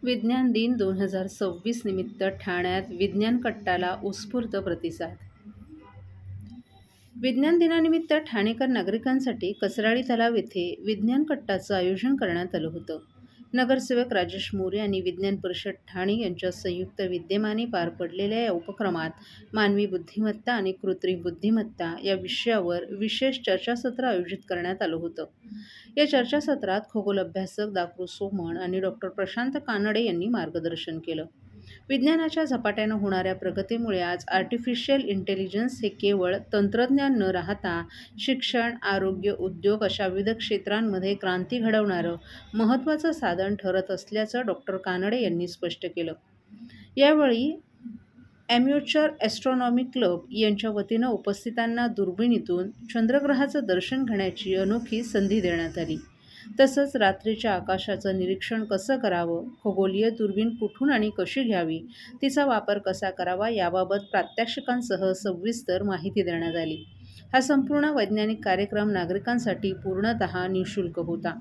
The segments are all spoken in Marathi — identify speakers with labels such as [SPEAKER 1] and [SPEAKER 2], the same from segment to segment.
[SPEAKER 1] विज्ञान दिन 2026 निमित्त ठाण्यात विज्ञान कट्टाला उत्स्फूर्त प्रतिसाद. विज्ञान दिनानिमित्त ठाणेकर नागरिकांसाठी कसराळी तलाव येथे विज्ञान कट्टाचं आयोजन करण्यात आलं होतं. नगरसेवक राजेश मोरे आणि विज्ञान परिषद ठाणे यांच्या संयुक्त विद्यमाने पार पडलेल्या या उपक्रमात मानवी बुद्धिमत्ता आणि कृत्रिम बुद्धिमत्ता या विषयावर विशेष चर्चासत्र आयोजित करण्यात आलं होतं. या चर्चासत्रात खगोल अभ्यासक डॉ. सोमण आणि डॉ. प्रशांत कानडे यांनी मार्गदर्शन केलं. विज्ञानाच्या झपाट्यानं होणाऱ्या प्रगतीमुळे आज आर्टिफिशियल इंटेलिजन्स हे केवळ तंत्रज्ञान न राहता शिक्षण, आरोग्य, उद्योग अशा विविध क्षेत्रांमध्ये क्रांती घडवणारं महत्त्वाचं साधन ठरत असल्याचं डॉ. कानडे यांनी स्पष्ट केलं. यावेळी ॲम्युचर ॲस्ट्रॉनॉमी क्लब यांच्या वतीनं उपस्थितांना दुर्बिणीतून चंद्रग्रहाचं दर्शन घेण्याची अनोखी संधी देण्यात आली. तसंच रात्रीच्या आकाशाचं निरीक्षण कसं करावं, खगोलीय दुर्बीण कुठून आणि कशी घ्यावी, तिचा वापर कसा करावा याबाबत प्रात्यक्षिकांसह सविस्तर माहिती देण्यात आली. हा संपूर्ण वैज्ञानिक कार्यक्रम नागरिकांसाठी पूर्णतः निःशुल्क होता.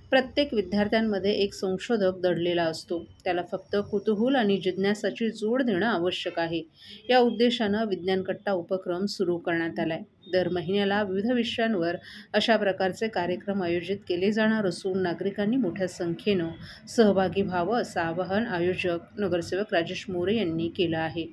[SPEAKER 1] प्रत्येक विद्यार्थ्यांमध्ये एक संशोधक दडलेला असतो. त्याला फक्त कुतूहल आणि जिज्ञासाची जोड देणं आवश्यक आहे. या उद्देशानं विज्ञान कट्टा उपक्रम सुरू करण्यात आलाय. दर महिन्याला विविध विषयांवर अशा प्रकारचे कार्यक्रम आयोजित केले जाणार असून नागरिकांनी मोठ्या संख्येनं सहभागी व्हावं असं आवाहन आयोजक नगरसेवक राजेश मोरे यांनी केलं आहे.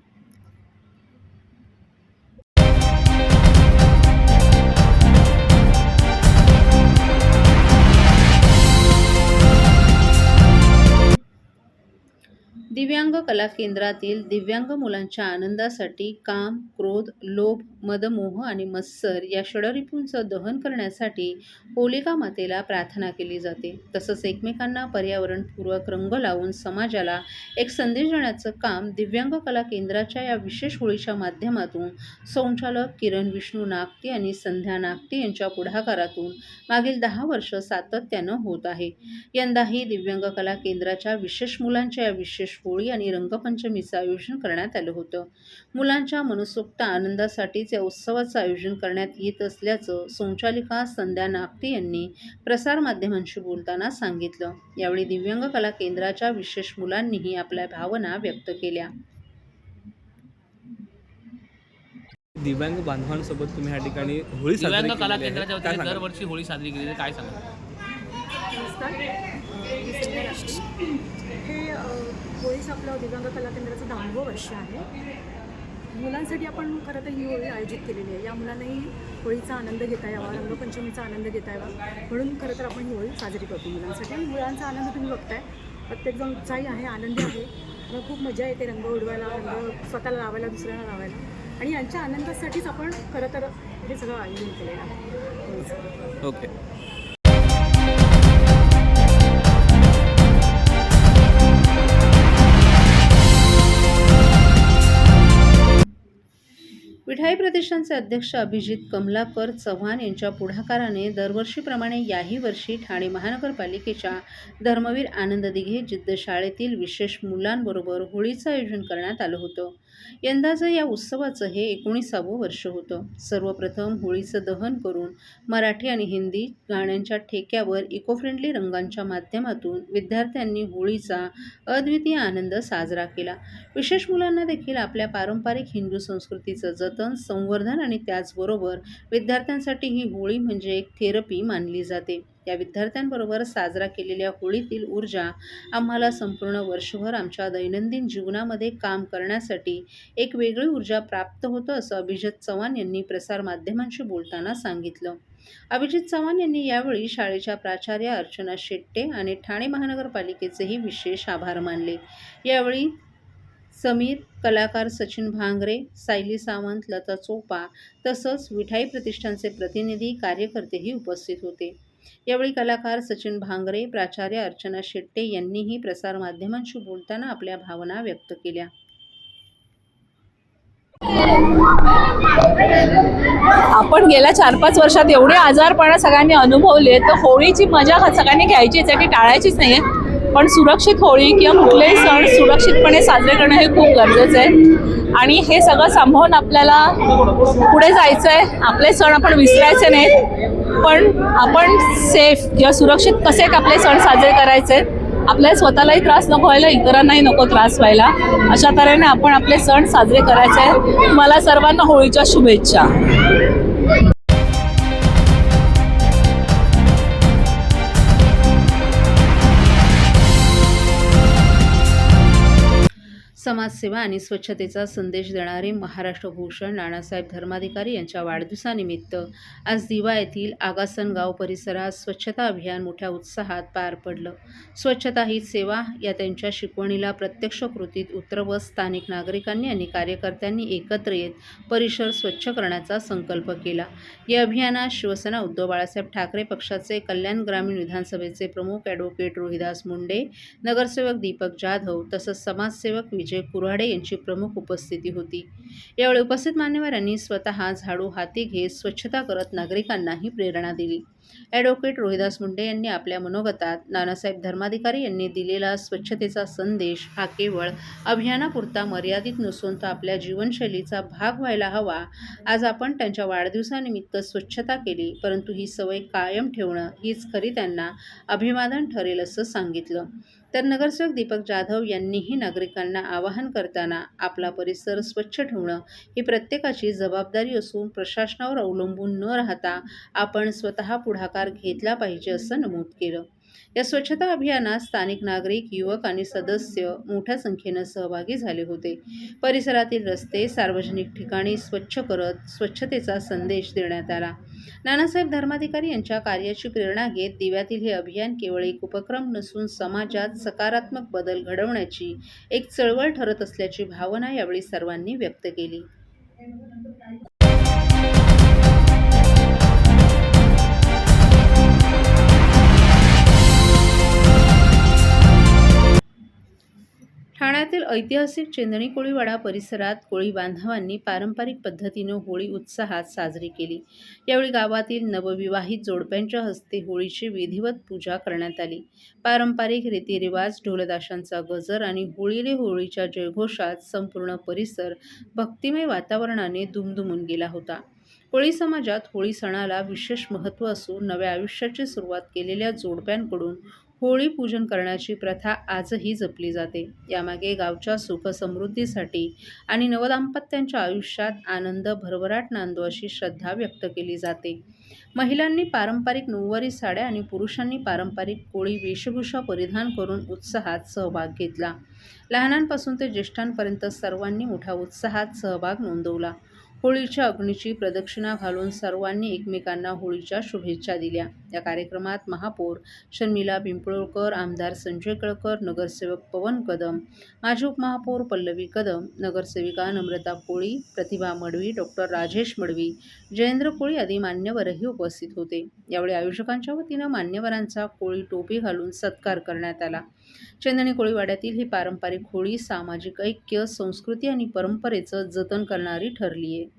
[SPEAKER 1] दिव्यांग कला केंद्रातील दिव्यांग मुलांच्या आनंदासाठी काम, क्रोध, लोभ, मदमोह आणि मत्सर या षडरिपूंचं दहन करण्यासाठी होलिका मातेला प्रार्थना केली जाते. तसंच एकमेकांना पर्यावरणपूर्वक रंग लावून समाजाला एक संदेश देण्याचं काम दिव्यांग कला केंद्राच्या या विशेष होळीच्या माध्यमातून संचालक किरण विष्णू नागटे आणि संध्या नागटे यांच्या पुढाकारातून मागील 10 वर्ष सातत्यानं होत आहे. यंदाही दिव्यांग कला केंद्राच्या विशेष मुलांच्या या विशेष होळी आणि रंगपंचमीचं आयोजन करण्यात आलं होतं. मुलांच्या मनसोक्त आनंदासाठीच या उत्सवाचं आयोजन करण्यात येत असल्याचं संचालिका संध्या नागटे यांनी प्रसारमाध्यमांशी बोलताना सांगितलं. यावेळी दिव्यांग कला केंद्राच्या विशेष मुलांनीही आपल्या भावना व्यक्त केल्या.
[SPEAKER 2] दिव्यांग बांधवांसोबत तुम्ही या ठिकाणी होळी साजरी
[SPEAKER 3] दिव्यांग कला
[SPEAKER 2] केलेली आहे.
[SPEAKER 3] केंद्राच्या वतीने दरवर्षी होळी साजरी केली जाते, काय सांगा?
[SPEAKER 4] नमस्कार. हे होळीचं आपलं दिव्यांग कला केंद्राचं 10वं वर्ष आहे. मुलांसाठी आपण खरं तर ही होळी आयोजित केलेली आहे. या मुलांनाही होळीचा आनंद घेता यावा, रंगपंचमीचा आनंद घेता यावा म्हणून खरं तर आपण ही होळी साजरी करतो मुलांसाठी. आणि मुलांचा आनंद तुम्ही बघताय, प्रत्येकजण उत्साही आहे, आनंदी आहे. मला खूप मजा येते रंग उडवायला, रंग स्वतःला लावायला, दुसऱ्यांना लावायला. आणि यांच्या आनंदासाठीच आपण खरं तर हे सगळं आयोजन केलेलं आहे.
[SPEAKER 2] ओके.
[SPEAKER 1] विठाई प्रतिष्ठानचे अध्यक्ष अभिजित कमलाकर चव्हाण यांच्या पुढाकाराने दरवर्षीप्रमाणे याही वर्षी ठाणे महानगरपालिकेच्या धर्मवीर आनंद दिघे जिद्द शाळेतील विशेष मुलांबरोबर होळीचं आयोजन करण्यात आलं होतं. यंदाचं या उत्सवाचं हे 19वं वर्ष होतं. सर्वप्रथम होळीचं दहन करून मराठी आणि हिंदी गाण्यांच्या ठेक्यावर इको फ्रेंडली रंगांच्या माध्यमातून विद्यार्थ्यांनी होळीचा अद्वितीय आनंद साजरा केला. विशेष मुलांना देखील आपल्या पारंपरिक हिंदू संस्कृतीचं जतन, संवर्धन आणि त्याचबरोबर विद्यार्थ्यांसाठी ही होळी म्हणजे एक थेरपी मानली जाते. या विद्यार्थ्यांबरोबर साजरा केलेल्या होळीतील ऊर्जा आम्हाला संपूर्ण वर्षभर आमच्या दैनंदिन जीवनामध्ये काम करण्यासाठी एक वेगळी ऊर्जा प्राप्त होतं असं अभिजित चव्हाण यांनी प्रसारमाध्यमांशी बोलताना सांगितलं. अभिजित चव्हाण यांनी यावेळी शाळेच्या प्राचार्य अर्चना शेट्टे आणि ठाणे महानगरपालिकेचेही विशेष आभार मानले. यावेळी समीर, कलाकार सचिन भांगरे, सायली सावंत, लता चोपा तसंच विठाई प्रतिष्ठानचे प्रतिनिधी, कार्यकर्तेही उपस्थित होते. यावेळी कलाकार सचिन भांगरे, प्राचार्य अर्चना शेट्टे यांनीही प्रसारमाध्यमांशी बोलताना आपल्या भावना व्यक्त केल्या.
[SPEAKER 5] आपण गेल्या 4-5 वर्षात एवढे आजारपणा सगळ्यांनी अनुभवले, तर होळीची मजा सगळ्यांनी घ्यायची, यासाठी टाळायचीच नाही आहे. पण सुरक्षित होळी किंवा कुठलेही सण सुरक्षितपणे साजरे करणं हे खूप गरजेचं आहे. आणि हे सगळं सांभाळून आपल्याला पुढे जायचं आहे. आपले सण आपण विसरायचे नाहीत, पण आपण सेफ किंवा सुरक्षित कसे आपले सण साजरे करायचे आपल्याला स्वतःलाही त्रास नको व्हायला, इतरांनाही नको त्रास व्हायला, अशा तऱ्हेने आपण आपले सण साजरे करायचे आहेत. तुम्हाला सर्वांना होळीच्या शुभेच्छा.
[SPEAKER 1] समाजसेवा आणि स्वच्छतेचा संदेश देणारे महाराष्ट्र भूषण नानासाहेब धर्माधिकारी यांच्या वाढदिवसानिमित्त आज दिवा येथील आगासन गाव परिसरात स्वच्छता अभियान मोठ्या उत्साहात पार पडलं. स्वच्छता ही सेवा या त्यांच्या शिकवणीला प्रत्यक्ष कृतीत उतरवत स्थानिक नागरिकांनी आणि कार्यकर्त्यांनी एकत्र येत परिसर स्वच्छ करण्याचा संकल्प केला. या अभियानात शिवसेना उद्धव बाळासाहेब ठाकरे पक्षाचे कल्याण ग्रामीण विधानसभेचे प्रमुख ॲडव्होकेट रोहिदास मुंडे, नगरसेवक दीपक जाधव तसंच समाजसेवक विजय कुऱ्हाडे यांची प्रमुख उपस्थिती होती. यावेळी उपस्थित मान्यवरांनी स्वतः झाडू हाती घेत स्वच्छता करत नागरिकांनाही प्रेरणा दिली. ॲडव्होकेट रोहिदास मुंडे यांनी आपल्या मनोगतात नानासाहेब धर्माधिकारी यांनी दिलेला स्वच्छतेचा संदेश हा केवळ अभियानापुरता मर्यादित नसून तो आपल्या जीवनशैलीचा भाग व्हायला हवा. आज आपण त्यांच्या वाढदिवसानिमित्त स्वच्छता केली, परंतु ही सवय कायम ठेवणं हीच खरी त्यांना अभिवादन ठरेल असं सांगितलं. तर नगरसेवक दीपक जाधव यांनीही नागरिकांना आवाहन करताना आपला परिसर स्वच्छ ठेवणं ही प्रत्येकाची जबाबदारी असून प्रशासनावर अवलंबून न राहता आपण स्वतः पुढाकार घेतला पाहिजे असं नमूद केलं. या स्वच्छता अभियानात स्थानिक नागरिक, युवक आणि सदस्य मोठ्या संख्येनं सहभागी झाले होते. परिसरातील रस्ते, सार्वजनिक ठिकाणी स्वच्छ करत स्वच्छतेचा संदेश देण्यात आला. नानासाहेब धर्माधिकारी यांच्या कार्याची प्रेरणा घेत दिव्यातील हे अभियान केवळ एक उपक्रम नसून समाजात सकारात्मक बदल घडवण्याची एक चळवळ ठरत असल्याची भावना यावेळी सर्वांनी व्यक्त केली. ठाण्यातील ऐतिहासिक चेंदणी कोळीवाडा परिसरात कोळी बांधवांनी पारंपरिक पद्धतीनं होळी उत्साहात साजरी केली. यावेळी गावातील नवविवाहित जोडप्यांच्या हस्ते होळीची विधिवत पूजा करण्यात आली. पारंपरिक रीतिरिवाज, ढोलताशांचा गजर आणि होळीले होळीच्या जयघोषात संपूर्ण परिसर भक्तिमय वातावरणाने दुमदुमून गेला होता. कोळी समाजात होळी सणाला विशेष महत्त्व असून नव्या आयुष्याची सुरुवात केलेल्या जोडप्यांकडून होळी पूजन करण्याची प्रथा आजही जपली जाते. यामागे गावच्या सुख-समृद्धीसाठी आणि नवदाम्पत्यांच्या आयुष्यात आनंद भरभराट नांदो अशी श्रद्धा व्यक्त केली जाते. महिलांनी पारंपरिक नऊवारी साड्या आणि पुरुषांनी पारंपरिक कोळी वेशभूषा परिधान करून उत्साहात सहभाग घेतला. लहानांपासून ते ज्येष्ठांपर्यंत सर्वांनी मोठ्या उत्साहात सहभाग नोंदवला. होळीच्या अग्नीची प्रदक्षिणा घालून सर्वांनी एकमेकांना होळीच्या शुभेच्छा दिल्या. या कार्यक्रमात महापौर शर्मिला पिंपळकर, आमदार संजय केळकर, नगरसेवक पवन कदम, माजी उपमहापौर पल्लवी कदम, नगरसेविका नम्रता कोळी, प्रतिभा मडवी, डॉ. राजेश मडवी, जयेंद्र कोळी आदी मान्यवरही उपस्थित होते. यावेळी आयोजकांच्या वतीनं मान्यवरांचा कोळी टोपी घालून सत्कार करण्यात आला. चेंदणी कोळीवाड्यातील ही पारंपरिक होळी सामाजिक ऐक्य, संस्कृती आणि परंपरेचं जतन करणारी ठरली आहे.